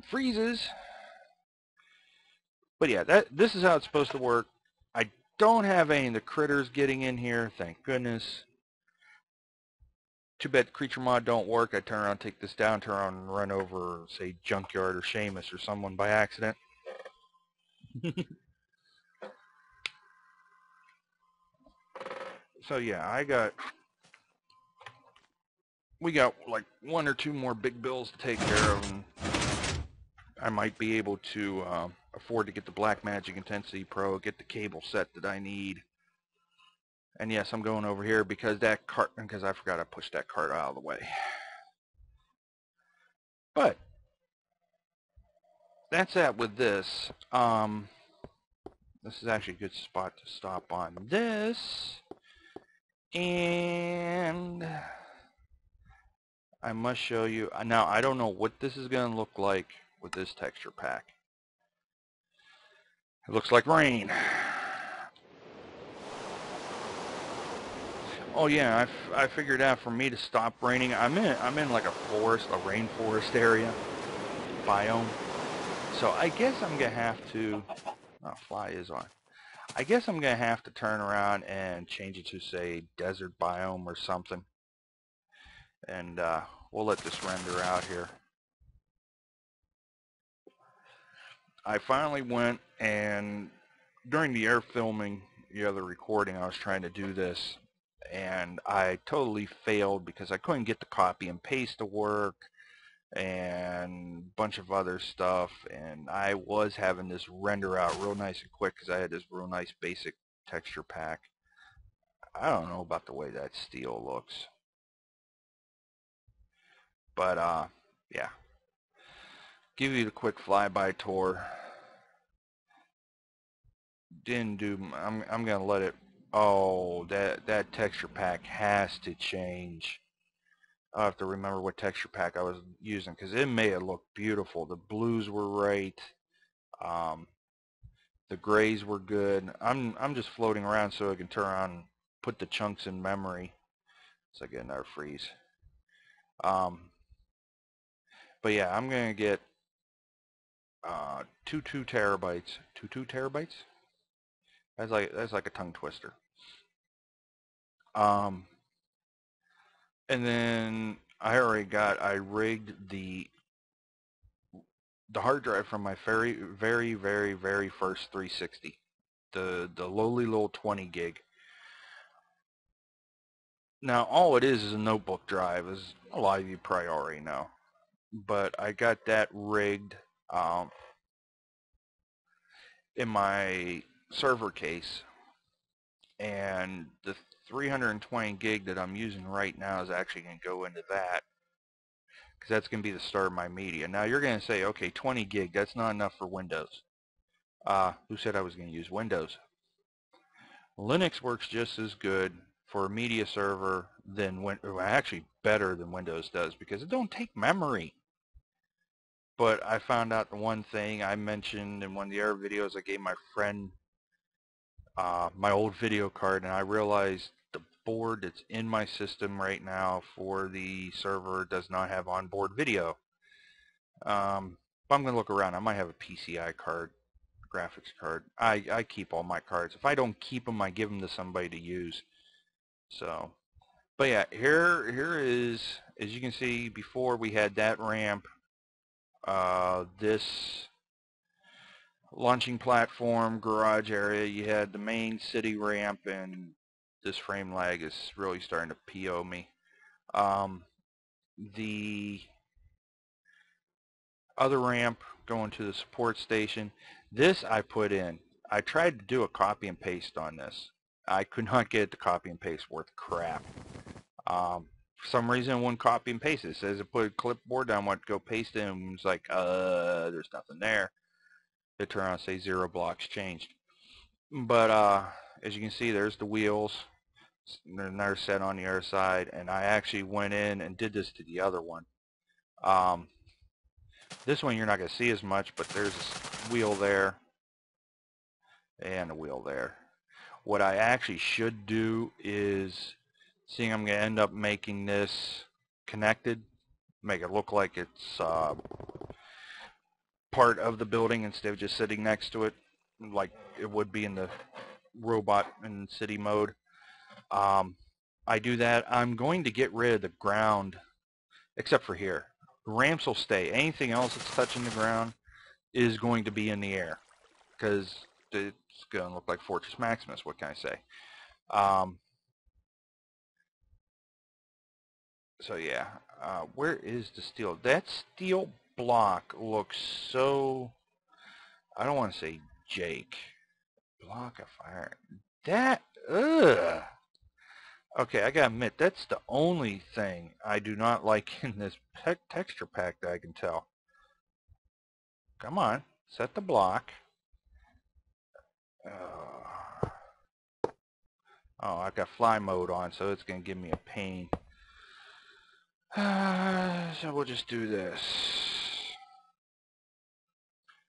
freezes. But yeah, this is how it's supposed to work. I don't have any of the critters getting in here, thank goodness. Too bad creature mod don't work. I turn around, take this down, turn around and run over, say, Junkyard or Seamus or someone by accident. So yeah, we got like 1 or 2 more big bills to take care of, and I might be able to afford to get the Blackmagic Intensity Pro, get the cable set that I need. And yes, I'm going over here because I forgot I pushed that cart out of the way. But that's that with this. This is actually a good spot to stop on this. And I must show you. Now, I don't know what this is going to look like with this texture pack. It looks like rain. Oh yeah, I figured out for me to stop raining, I'm in like a forest, a rainforest area, biome. So I guess I'm gonna have to. Oh, fly is on. I guess I'm gonna have to turn around and change it to, say, desert biome or something. And we'll let this render out here. I finally went, and during the air filming, the other recording, I was trying to do this, and I totally failed because I couldn't get the copy and paste to work and a bunch of other stuff, and I was having this render out real nice and quick because I had this real nice basic texture pack. I don't know about the way that steel looks, but yeah, give you the quick flyby tour. Didn't do. I'm gonna let it. Oh, that texture pack has to change. I'll have to remember what texture pack I was using because it made it look beautiful. The blues were right. Um, the grays were good. I'm just floating around so I can turn on and put the chunks in memory. So I get another freeze. But yeah, I'm gonna get 2 terabytes. 2 terabytes. That's like a tongue twister. And then I rigged the hard drive from my very first 360, the lowly little 20 gig. Now all it is a notebook drive, as a lot of you probably already know. But I got that rigged in my server case, and the 320 gig that I'm using right now is actually going to go into that, because that's going to be the start of my media. Now you're going to say, okay, 20 gig, that's not enough for Windows. Who said I was going to use Windows? Linux works just as good for a media server than actually better than Windows does, because it don't take memory. But I found out the one thing I mentioned in one of the other videos. I gave my friend my old video card, and I realized the board that's in my system right now for the server does not have onboard video. But I'm going to look around. I might have a PCI card, graphics card. I keep all my cards. If I don't keep them, I give them to somebody to use. So, but yeah, here is, as you can see, before we had that ramp, this launching platform, garage area, you had the main city ramp, and this frame lag is really starting to PO me. The other ramp going to the support station, this I put in. I tried to do a copy and paste on this. I could not get it to copy and paste worth crap. For some reason, it wouldn't copy and paste. It says it put a clipboard down, went to go paste it, and it's like, there's nothing there. It turned out to say 0 blocks changed. But as you can see, there's the wheels. There's another set on the other side, and I actually went in and did this to the other one. This one you're not going to see as much, but there's a wheel there and a wheel there. What I actually should do is, seeing I'm going to end up making this connected, make it look like it's part of the building instead of just sitting next to it like it would be in the robot and city mode. I do that. I'm going to get rid of the ground, except for here. The ramps will stay. Anything else that's touching the ground is going to be in the air, because it's going to look like Fortress Maximus. What can I say? So yeah, where is the steel? That steel block looks so, I don't want to say Jake. Block of fire. That, ugh. Okay, I gotta admit, that's the only thing I do not like in this texture pack that I can tell. Come on, set the block. Oh, I've got fly mode on, so it's gonna give me a pain. So we'll just do this.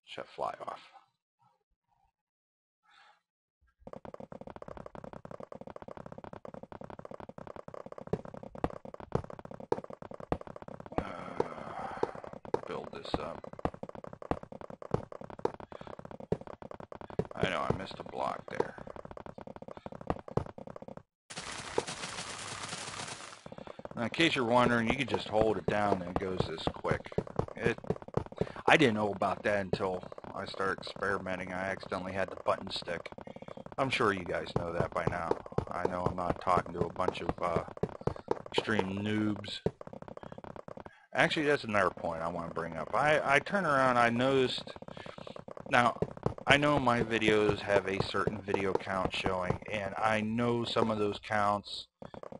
Shut fly off. Build this up. I know I missed a block there. Now, in case you're wondering, you can just hold it down and it goes this quick. I didn't know about that until I started experimenting. I accidentally had the button stick. I'm sure you guys know that by now. I know I'm not talking to a bunch of extreme noobs. Actually, that's another point I want to bring up. I turn around, I noticed, now, I know my videos have a certain video count showing, and I know some of those counts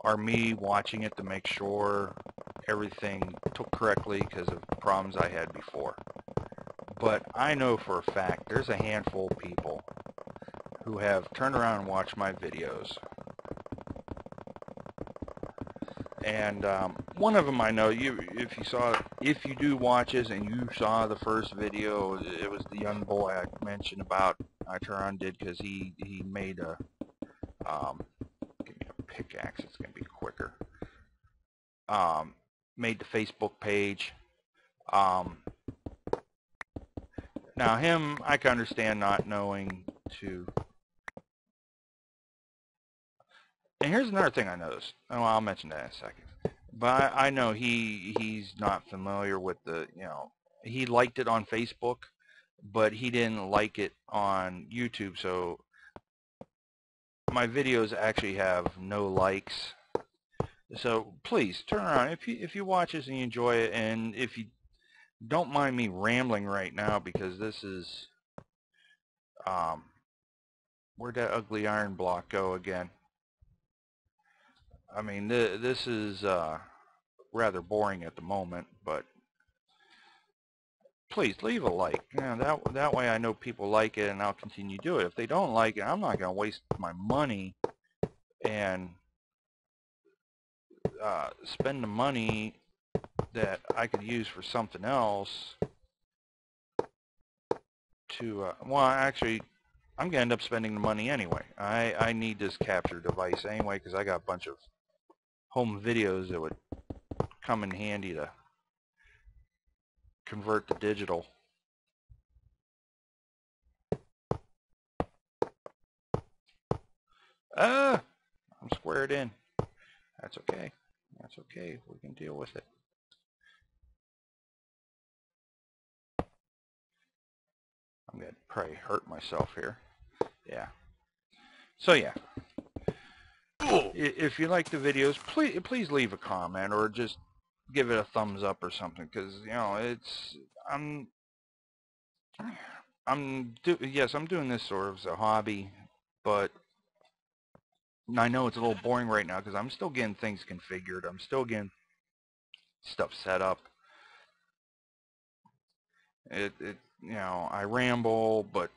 are me watching it to make sure everything took correctly because of problems I had before. But I know for a fact there's a handful of people who have turned around and watched my videos. And one of them I know, if you do watch this and you saw the first video, it was the young boy I mentioned about. I turned around and did because he made a, give me a pickaxe, it's going to be quicker. Made the Facebook page. Now him, I can understand not knowing to. And here's another thing I noticed. Oh, I'll mention that in a second. But I know he's not familiar with the, he liked it on Facebook, but he didn't like it on YouTube. So my videos actually have no likes. So please turn around if you watch this and you enjoy it, and if you don't mind me rambling right now, because this is where'd that ugly iron block go again? I mean, this is rather boring at the moment, but please leave a like. That way I know people like it, and I'll continue to do it. If they don't like it, I'm not going to waste my money and spend the money that I could use for something else to, well, actually, I'm going to end up spending the money anyway. I need this capture device anyway, because I got a bunch of home videos that would come in handy to convert to digital. I'm squared in. That's okay. That's okay. We can deal with it. I'm going to probably hurt myself here. Yeah. So yeah. If you like the videos, please leave a comment or just give it a thumbs up or something, because it's yes, I'm doing this sort of as a hobby, but I know it's a little boring right now because I'm still getting things configured. I'm still getting stuff set up. I ramble, but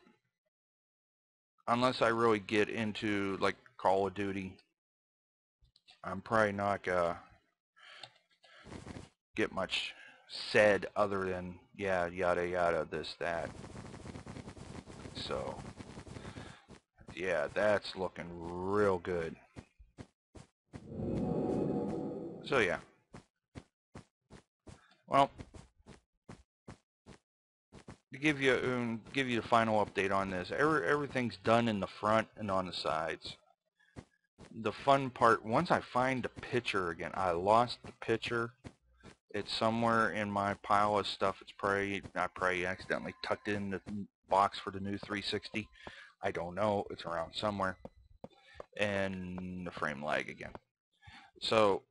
unless I really get into like Call of Duty, I'm probably not gonna get much said other than yeah, yada yada, this, that. So yeah, that's looking real good. So yeah. Well, to give you the final update on this, everything's done in the front and on the sides. The fun part, once I find the picture again, I lost the picture. It's somewhere in my pile of stuff. I probably accidentally tucked it in the box for the new 360. I don't know. It's around somewhere. And the frame lag again. So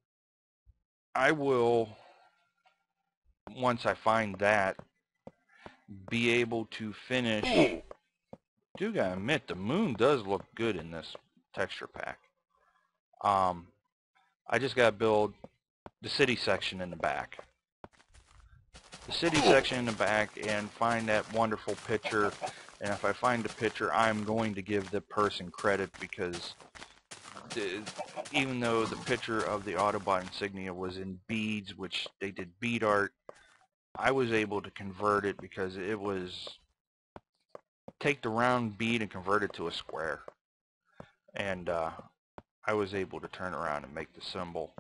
I will, once I find that, be able to finish. Do gotta admit, the moon does look good in this texture pack. I just gotta build the city section in the back. The city section in the back and find that wonderful picture. And if I find the picture, I'm going to give the person credit, because even though the picture of the Autobot insignia was in beads, which they did bead art, I was able to convert it because it was take the round bead and convert it to a square. And I was able to turn around and make the symbol,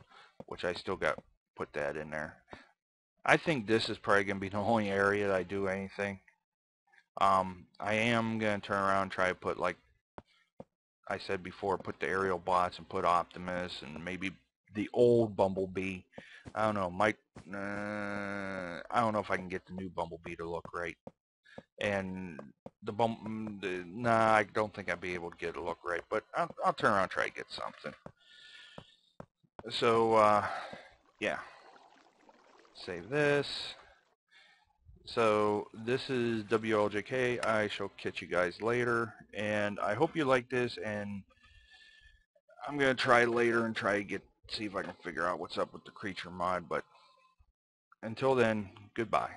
which I still got put that in there. I think this is probably going to be the only area that I do anything. I am going to turn around and try to put, like I said before, put the aerial bots and put Optimus and maybe the old Bumblebee. I don't know, I don't know if I can get the new Bumblebee to look right. And nah, I don't think I'd be able to get it to look right, but I'll turn around and try to get something. So, yeah. Save this. So this is WLJK. I shall catch you guys later, and I hope you like this, and I'm going to try later and see if I can figure out what's up with the creature mod, but until then, goodbye.